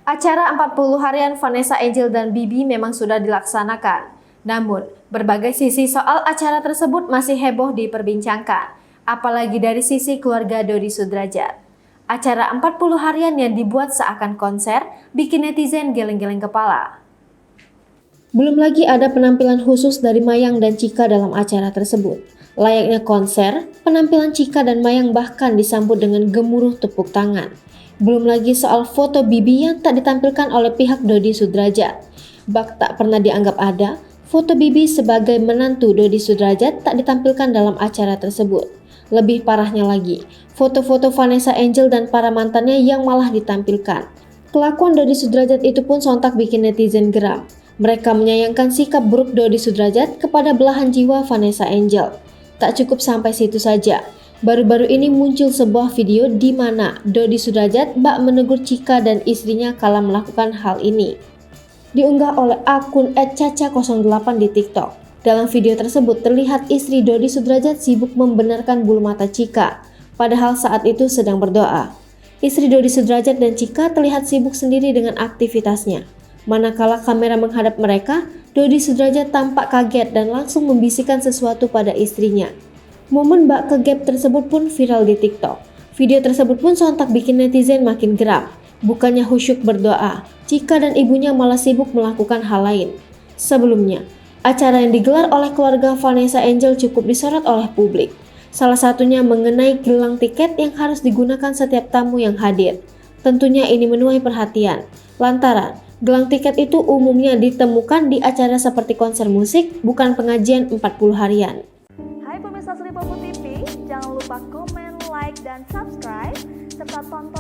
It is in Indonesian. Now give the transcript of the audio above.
Acara 40 harian Vanessa Angel dan Bibi memang sudah dilaksanakan. Namun, berbagai sisi soal acara tersebut masih heboh diperbincangkan, apalagi dari sisi keluarga Dodi Sudrajat. Acara 40 harian yang dibuat seakan konser bikin netizen geleng-geleng kepala. Belum lagi ada penampilan khusus dari Mayang dan Chika dalam acara tersebut. Layaknya konser, penampilan Chika dan Mayang bahkan disambut dengan gemuruh tepuk tangan. Belum lagi soal foto Bibi yang tak ditampilkan oleh pihak Dodi Sudrajat. Bak tak pernah dianggap ada, foto Bibi sebagai menantu Dodi Sudrajat tak ditampilkan dalam acara tersebut. Lebih parahnya lagi, foto-foto Vanessa Angel dan para mantannya yang malah ditampilkan. Kelakuan Dodi Sudrajat itu pun sontak bikin netizen geram. Mereka menyayangkan sikap buruk Dodi Sudrajat kepada belahan jiwa Vanessa Angel. Tak cukup sampai situ saja. Baru-baru ini muncul sebuah video di mana Dodi Sudrajat bak menegur Chika dan istrinya kala melakukan hal ini. Diunggah oleh akun @caca08 di TikTok. Dalam video tersebut terlihat istri Dodi Sudrajat sibuk membenarkan bulu mata Chika, padahal saat itu sedang berdoa. Istri Dodi Sudrajat dan Chika terlihat sibuk sendiri dengan aktivitasnya. Manakala kamera menghadap mereka, Dodi Sudrajat tampak kaget dan langsung membisikkan sesuatu pada istrinya. Momen bak kegap tersebut pun viral di TikTok. Video tersebut pun sontak bikin netizen makin geram. Bukannya khusyuk berdoa, Chika dan ibunya malah sibuk melakukan hal lain. Sebelumnya, acara yang digelar oleh keluarga Vanessa Angel cukup disorot oleh publik. Salah satunya mengenai gelang tiket yang harus digunakan setiap tamu yang hadir. Tentunya ini menuai perhatian, lantaran gelang tiket itu umumnya ditemukan di acara seperti konser musik, bukan pengajian 40 harian. Hai pemirsa Sri Popo TV, jangan lupa komen, like, dan subscribe, serta tonton